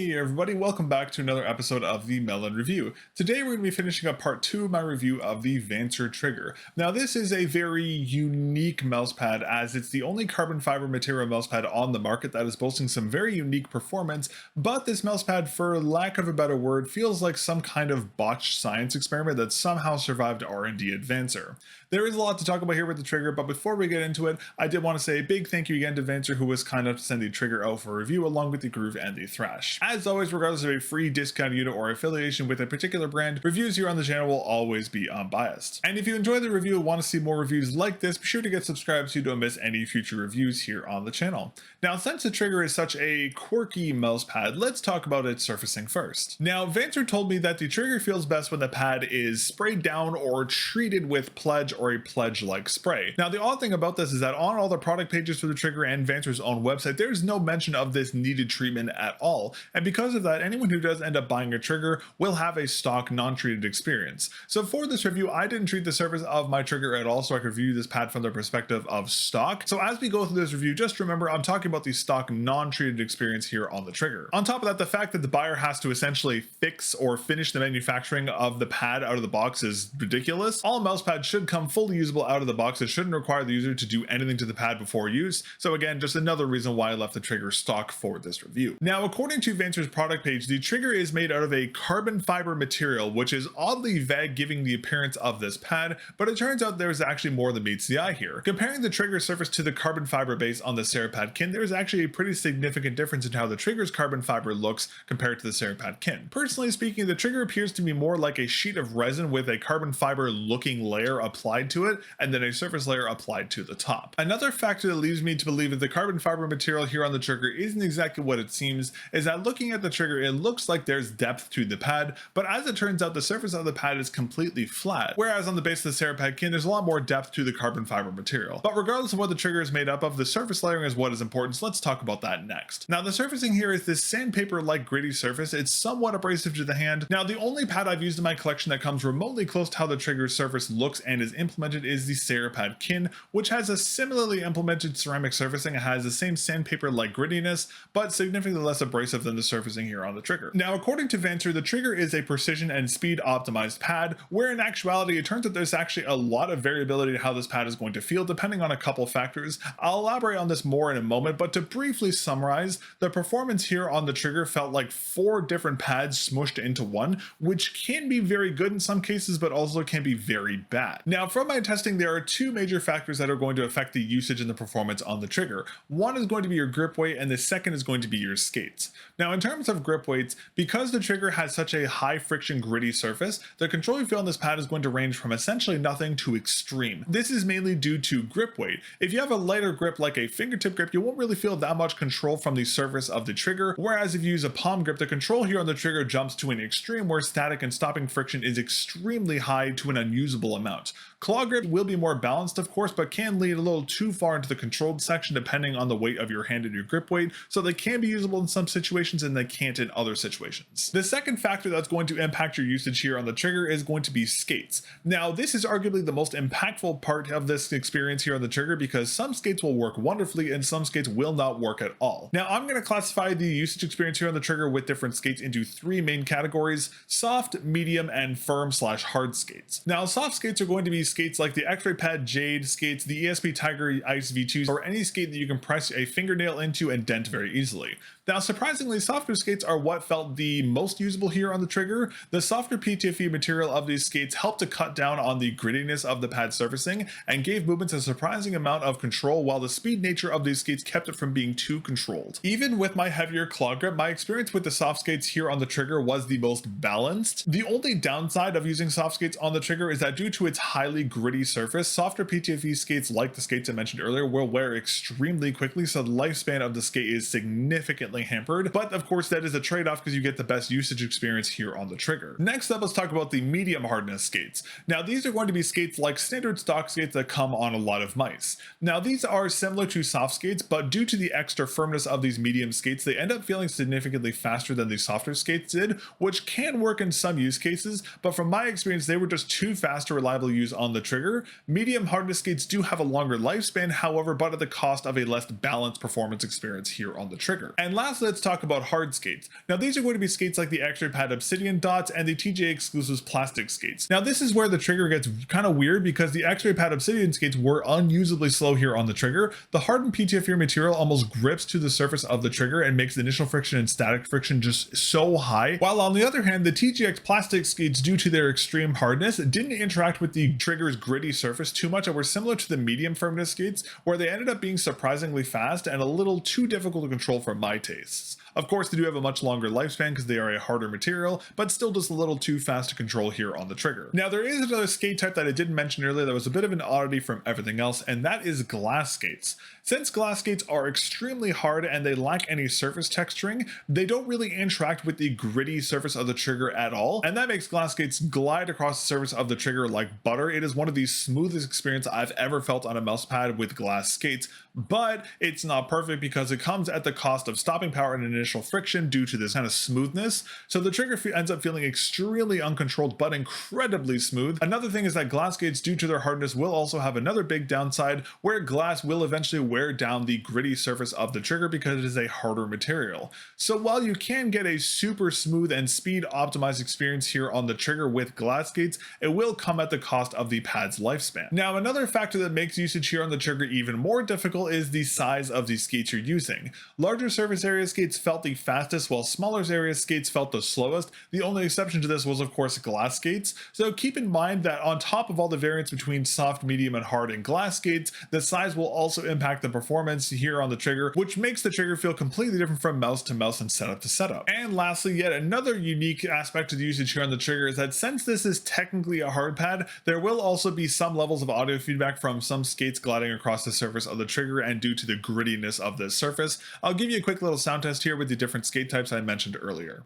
Hey everybody, welcome back to another episode of the mel0n review. Today we're going to be finishing up part 2 of my review of the VANCER Trigger. Now this is a very unique mousepad as it's the only carbon fiber material mousepad on the market that is boasting some very unique performance, but this mousepad, for lack of a better word, feels like some kind of botched science experiment that somehow survived R&D at VANCER. There is a lot to talk about here with the trigger, but before we get into it, I did want to say a big thank you again to VANCER, who was kind enough to send the trigger out for review along with the groove and the thrash. As always, regardless of a free discount unit or affiliation with a particular brand, reviews here on the channel will always be unbiased. And if you enjoy the review and want to see more reviews like this, be sure to get subscribed so you don't miss any future reviews here on the channel. Now, since the trigger is such a quirky mouse pad, let's talk about its surfacing first. Now, VANCER told me that the trigger feels best when the pad is sprayed down or treated with Pledge or a Pledge-like spray. Now, the odd thing about this is that on all the product pages for the trigger and VANCER's own website, there's no mention of this needed treatment at all. And because of that, anyone who does end up buying a trigger will have a stock non-treated experience. So for this review, I didn't treat the surface of my trigger at all so I could review this pad from the perspective of stock. So as we go through this review, just remember I'm talking about the stock non-treated experience here on the trigger. On top of that, the fact that the buyer has to essentially fix or finish the manufacturing of the pad out of the box is ridiculous. All mouse pads should come fully usable out of the box. It shouldn't require the user to do anything to the pad before use. So again, just another reason why I left the trigger stock for this review. Now, according to VANCER's product page, the trigger is made out of a carbon fiber material, which is oddly vague giving the appearance of this pad, but it turns out there's actually more than meets the eye here. Comparing the trigger surface to the carbon fiber base on the Serapad kin, there's actually a pretty significant difference in how the trigger's carbon fiber looks compared to the Serapad kin. Personally speaking, the trigger appears to be more like a sheet of resin with a carbon fiber looking layer applied to it and then a surface layer applied to the top. Another factor that leads me to believe that the carbon fiber material here on the trigger isn't exactly what it seems is that looking at the trigger, it looks like there's depth to the pad, but as it turns out, the surface of the pad is completely flat, whereas on the base of the Serapad kin, there's a lot more depth to the carbon fiber material. But regardless of what the trigger is made up of, the surface layering is what is important, so let's talk about that next. Now, the surfacing here is this sandpaper-like gritty surface. It's somewhat abrasive to the hand. Now, the only pad I've used in my collection that comes remotely close to how the trigger's surface looks and is implemented is the Serapad kin, which has a similarly implemented ceramic surfacing. It has the same sandpaper-like grittiness, but significantly less abrasive than the surfacing here on the trigger. Now, according to VANCER, the trigger is a precision and speed optimized pad, where in actuality, it turns out there's actually a lot of variability in how this pad is going to feel, depending on a couple factors. I'll elaborate on this more in a moment, but to briefly summarize, the performance here on the trigger felt like 4 different pads smushed into one, which can be very good in some cases, but also can be very bad. Now, from my testing, there are 2 major factors that are going to affect the usage and the performance on the trigger. One is going to be your grip weight, and the second is going to be your skates. Now, in terms of grip weights, because the trigger has such a high friction gritty surface, the control you feel on this pad is going to range from essentially nothing to extreme. This is mainly due to grip weight. If you have a lighter grip like a fingertip grip, you won't really feel that much control from the surface of the trigger, whereas if you use a palm grip, the control here on the trigger jumps to an extreme where static and stopping friction is extremely high to an unusable amount. Claw grip will be more balanced, of course, but can lean a little too far into the controlled section depending on the weight of your hand and your grip weight, so they can be usable in some situations and they can't in other situations. The second factor that's going to impact your usage here on the trigger is going to be skates. Now, this is arguably the most impactful part of this experience here on the trigger because some skates will work wonderfully and some skates will not work at all. Now, I'm going to classify the usage experience here on the trigger with different skates into 3 main categories: soft, medium, and firm/hard skates. Now, soft skates are going to be skates like the X-Ray Pad Jade skates, the ESP Tiger Ice V2s, or any skate that you can press a fingernail into and dent very easily. Now, surprisingly, softer skates are what felt the most usable here on the trigger. The softer PTFE material of these skates helped to cut down on the grittiness of the pad surfacing and gave movements a surprising amount of control, while the speed nature of these skates kept it from being too controlled. Even with my heavier claw grip, my experience with the soft skates here on the trigger was the most balanced. The only downside of using soft skates on the trigger is that due to its highly gritty surface, softer PTFE skates like the skates I mentioned earlier will wear extremely quickly, so the lifespan of the skate is significantly hampered, but of course that is a trade-off because you get the best usage experience here on the trigger. Next up, let's talk about the medium hardness skates. Now, these are going to be skates like standard stock skates that come on a lot of mice. Now, these are similar to soft skates, but due to the extra firmness of these medium skates, they end up feeling significantly faster than the softer skates did, which can work in some use cases, but from my experience, they were just too fast to reliably use on the trigger. Medium hardness skates do have a longer lifespan, however, but at the cost of a less balanced performance experience here on the trigger. And last lastly, let's talk about hard skates. Now these are going to be skates like the X-Ray Pad Obsidian Dots and the TJ Exclusives plastic skates. Now this is where the trigger gets kind of weird because the X-Ray Pad Obsidian skates were unusably slow here on the trigger. The hardened PTFE material almost grips to the surface of the trigger and makes the initial friction and static friction just so high, while on the other hand, the TGX plastic skates, due to their extreme hardness, didn't interact with the trigger's gritty surface too much and were similar to the medium firmness skates, where they ended up being surprisingly fast and a little too difficult to control for my tastes. Of course, they do have a much longer lifespan because they are a harder material, but still just a little too fast to control here on the trigger. Now, there is another skate type that I didn't mention earlier that was a bit of an oddity from everything else, and that is glass skates. Since glass skates are extremely hard and they lack any surface texturing, they don't really interact with the gritty surface of the trigger at all, and that makes glass skates glide across the surface of the trigger like butter. It is one of the smoothest experiences I've ever felt on a mouse pad with glass skates, but it's not perfect because it comes at the cost of stopping power and initial friction due to this kind of smoothness, so the trigger ends up feeling extremely uncontrolled but incredibly smooth. Another thing is that glass skates, due to their hardness, will also have another big downside where glass will eventually wear down the gritty surface of the trigger because it is a harder material. So while you can get a super smooth and speed optimized experience here on the trigger with glass skates, it will come at the cost of the pad's lifespan. Now, another factor that makes usage here on the trigger even more difficult is the size of the skates you're using. Larger surface area skates felt the fastest, while smaller area skates felt the slowest. The only exception to this was, of course, glass skates. So keep in mind that on top of all the variance between soft, medium, and hard in glass skates, the size will also impact the performance here on the trigger, which makes the trigger feel completely different from mouse to mouse and setup to setup. And lastly, yet another unique aspect of the usage here on the trigger is that since this is technically a hard pad, there will also be some levels of audio feedback from some skates gliding across the surface of the trigger, and due to the grittiness of this surface. I'll give you a quick little sound test here with the different skate types I mentioned earlier.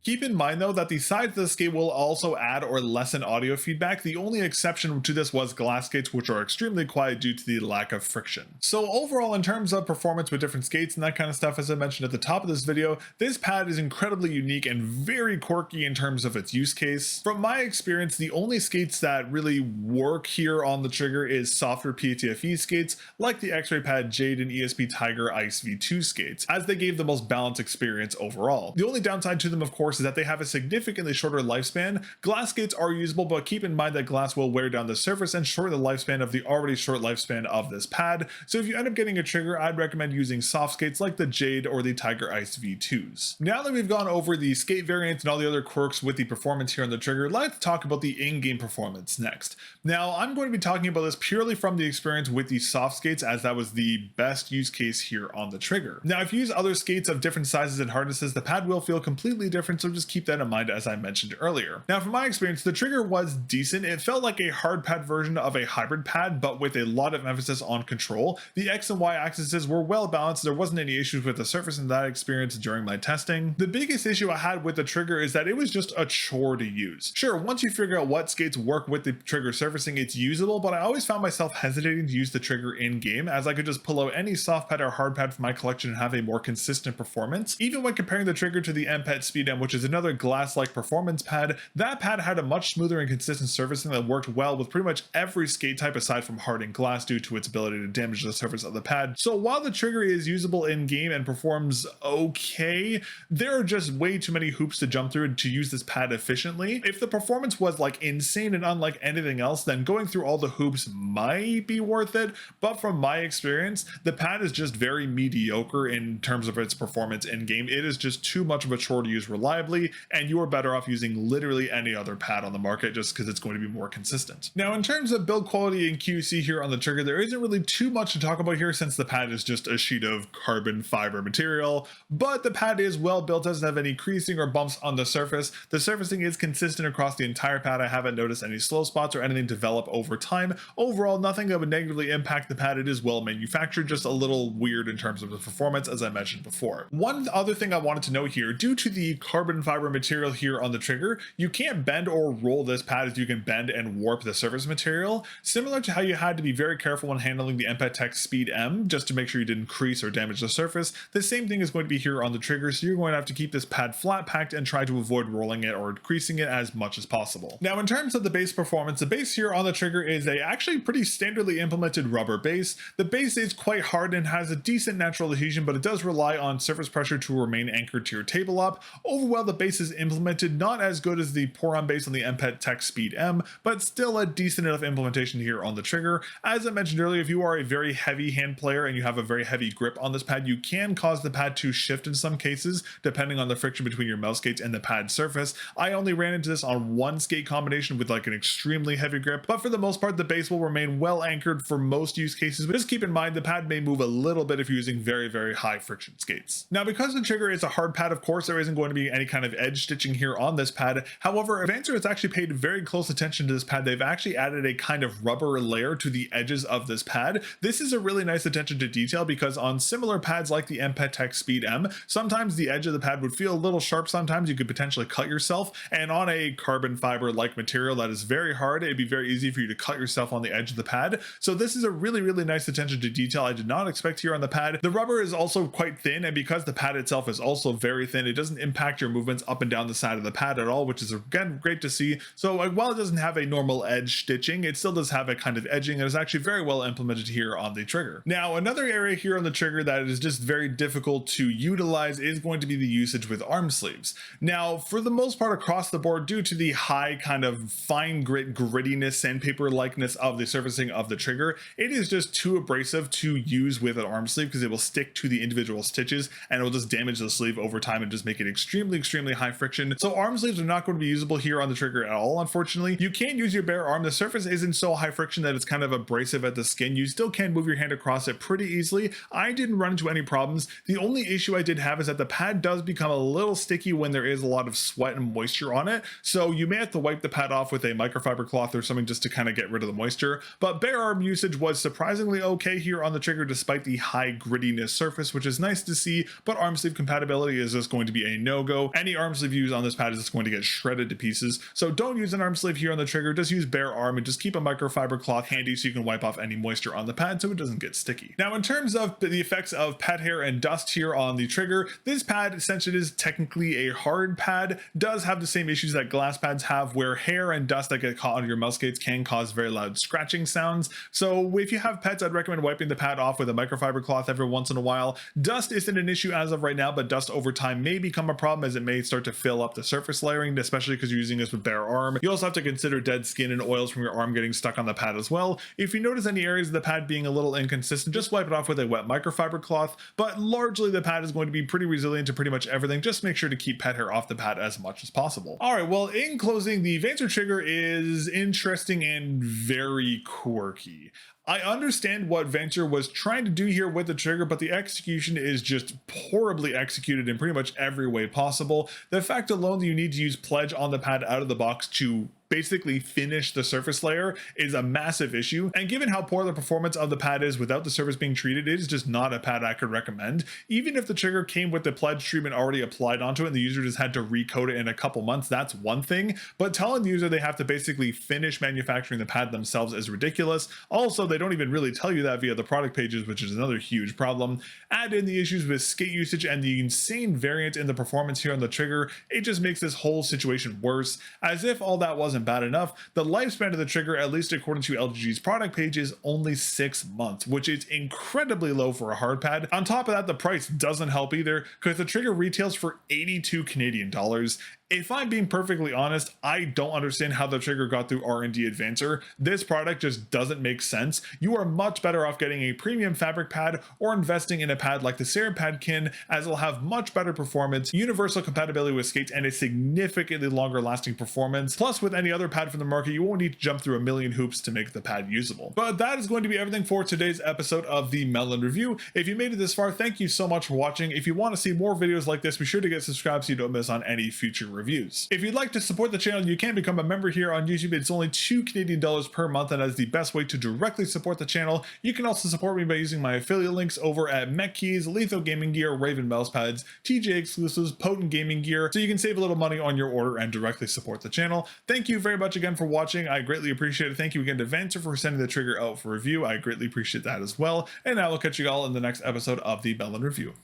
Keep in mind though that the sides of the skate will also add or lessen audio feedback. The only exception to this was glass skates, which are extremely quiet due to the lack of friction. So overall, in terms of performance with different skates and that kind of stuff, as I mentioned at the top of this video, this pad is incredibly unique and very quirky in terms of its use case. From my experience, the only skates that really work here on the trigger is softer PTFE skates like the X-Ray Pad Jade and ESP Tiger Ice V2 skates, as they gave the most balanced experience overall. The only downside to them, of course, is that they have a significantly shorter lifespan. Glass skates are usable, but keep in mind that glass will wear down the surface and shorten the lifespan of the already short lifespan of this pad. So if you end up getting a trigger, I'd recommend using soft skates like the Jade or the Tiger Ice V2s. Now that we've gone over the skate variants and all the other quirks with the performance here on the trigger, let's talk about the in-game performance next. Now, I'm going to be talking about this purely from the experience with the soft skates, as that was the best use case here on the trigger. Now, if you use other skates of different sizes and hardnesses, the pad will feel completely different, so just keep that in mind as I mentioned earlier. Now, from my experience, the trigger was decent. It felt like a hard pad version of a hybrid pad, but with a lot of emphasis on control. The X and Y axes were well balanced. There wasn't any issues with the surface in that experience during my testing. The biggest issue I had with the trigger is that it was just a chore to use. Sure, once you figure out what skates work with the trigger surfacing, it's usable, but I always found myself hesitating to use the trigger in game, as I could just pull out any soft pad or hard pad from my collection and have a more consistent performance. Even when comparing the trigger to the MPET Speed-M, which is another glass-like performance pad, that pad had a much smoother and consistent surfacing that worked well with pretty much every skate type aside from hardened glass due to its ability to damage the surface of the pad. So while the trigger is usable in game and performs okay, there are just way too many hoops to jump through to use this pad efficiently. If the performance was like insane and unlike anything else, then going through all the hoops might be worth it, but from my experience, the pad is just very mediocre in terms of its performance in game. It is just too much of a chore to use reliably, and you are better off using literally any other pad on the market just because it's going to be more consistent. Now, in terms of build quality and QC here on the trigger, there isn't really too much to talk about here since the pad is just a sheet of carbon fiber material, but the pad is well built, doesn't have any creasing or bumps on the surface. The surfacing is consistent across the entire pad. I haven't noticed any slow spots or anything develop over time. Overall, nothing that would negatively impact the pad. It is well manufactured, just a little weird in terms of the performance, as I mentioned before. One other thing I wanted to note here, due to the carbon carbon fiber material here on the trigger. You can't bend or roll this pad as you can bend and warp the surface material, similar to how you had to be very careful when handling the MPEG Speed M just to make sure you didn't crease or damage the surface. The same thing is going to be here on the trigger, so you're going to have to keep this pad flat packed and try to avoid rolling it or creasing it as much as possible. Now, in terms of the base performance, the base here on the trigger is a actually pretty standardly implemented rubber base. The base is quite hard and has a decent natural adhesion, but it does rely on surface pressure to remain anchored to your tabletop. Overall, the base is implemented not as good as the Poron base on the MPEG Speed M, but still a decent enough implementation here on the trigger. As I mentioned earlier, if you are a very heavy hand player and you have a very heavy grip on this pad, you can cause the pad to shift in some cases, depending on the friction between your mouse skates and the pad surface. I only ran into this on one skate combination with like an extremely heavy grip, but for the most part, the base will remain well anchored for most use cases. But just keep in mind, the pad may move a little bit if you're using very, very high friction skates. Now, because the trigger is a hard pad, of course, there isn't going to be any kind of edge stitching here on this pad. However, VANCER has actually paid very close attention to this pad. They've actually added a kind of rubber layer to the edges of this pad. This is a really nice attention to detail because on similar pads like the MPEG Speed M, sometimes the edge of the pad would feel a little sharp. Sometimes you could potentially cut yourself, and on a carbon fiber like material that is very hard, it'd be very easy for you to cut yourself on the edge of the pad. So this is a really, really nice attention to detail I did not expect here on the pad. The rubber is also quite thin, and because the pad itself is also very thin, it doesn't impact your movements up and down the side of the pad at all, which is again great to see. So while it doesn't have a normal edge stitching, it still does have a kind of edging and is actually very well implemented here on the trigger. Now, another area here on the trigger that is just very difficult to utilize is going to be the usage with arm sleeves. Now, for the most part across the board, due to the high kind of fine grittiness, sandpaper likeness of the surfacing of the trigger, it is just too abrasive to use with an arm sleeve because it will stick to the individual stitches and it will just damage the sleeve over time and just make it extremely high friction. So arm sleeves are not going to be usable here on the trigger at all, unfortunately. You can use your bare arm. The surface isn't so high friction that it's kind of abrasive at the skin. You still can move your hand across it pretty easily. I didn't run into any problems. The only issue I did have is that the pad does become a little sticky when there is a lot of sweat and moisture on it. So you may have to wipe the pad off with a microfiber cloth or something just to kind of get rid of the moisture. But bare arm usage was surprisingly okay here on the trigger despite the high grittiness surface, which is nice to see, but arm sleeve compatibility is just going to be a no-go. Any arm sleeve used on this pad is just going to get shredded to pieces. So don't use an arm sleeve here on the trigger, just use bare arm and just keep a microfiber cloth handy so you can wipe off any moisture on the pad so it doesn't get sticky. Now, in terms of the effects of pad hair and dust here on the trigger, this pad, since it is technically a hard pad, does have the same issues that glass pads have where hair and dust that get caught on your mouse skates can cause very loud scratching sounds. So if you have pets, I'd recommend wiping the pad off with a microfiber cloth every once in a while. Dust isn't an issue as of right now, but dust over time may become a problem as it may start to fill up the surface layering, especially because you're using this with bare arm. You also have to consider dead skin and oils from your arm getting stuck on the pad as well. If you notice any areas of the pad being a little inconsistent, just wipe it off with a wet microfiber cloth, but largely the pad is going to be pretty resilient to pretty much everything. Just make sure to keep pet hair off the pad as much as possible. All right, well, in closing, the VANCER trigger is interesting and very quirky. I understand what VANCER was trying to do here with the trigger, but the execution is just horribly executed in pretty much every way possible. The fact alone that you need to use pledge on the pad out of the box to basically finish the surface layer is a massive issue, and given how poor the performance of the pad is without the surface being treated, it is just not a pad I could recommend. Even if the trigger came with the pledge treatment already applied onto it and the user just had to recode it in a couple months, that's one thing, but telling the user they have to basically finish manufacturing the pad themselves is ridiculous. Also, they don't even really tell you that via the product pages, which is another huge problem. Add in the issues with skate usage and the insane variance in the performance here on the trigger, it just makes this whole situation worse. As if all that wasn't bad enough, the lifespan of the trigger, at least according to LGG's product page, is only 6 months, which is incredibly low for a hard pad. On top of that, the price doesn't help either because the trigger retails for 82 Canadian dollars. If I'm being perfectly honest, I don't understand how the trigger got through R&D at VANCER. This product just doesn't make sense. You are much better off getting a premium fabric pad or investing in a pad like the Padkin, as it'll have much better performance, universal compatibility with skates, and a significantly longer lasting performance. Plus, with any other pad from the market, you won't need to jump through a million hoops to make the pad usable. But that is going to be everything for today's episode of the mel0n review. If you made it this far, thank you so much for watching. If you want to see more videos like this, be sure to get subscribed so you don't miss on any future reviews. reviews. If you'd like to support the channel, you can become a member here on YouTube. It's only $2 Canadian per month, and that is the best way to directly support the channel. You can also support me by using my affiliate links over at Mech Keys, Lethal Gaming Gear, Raven Mouse Pads, TJ Exclusives, Potent Gaming Gear, so you can save a little money on your order and directly support the channel. Thank you very much again for watching. I greatly appreciate it. Thank you again to VANCER for sending the trigger out for review. I greatly appreciate that as well. And I will catch you all in the next episode of the mel0n Review.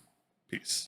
Peace.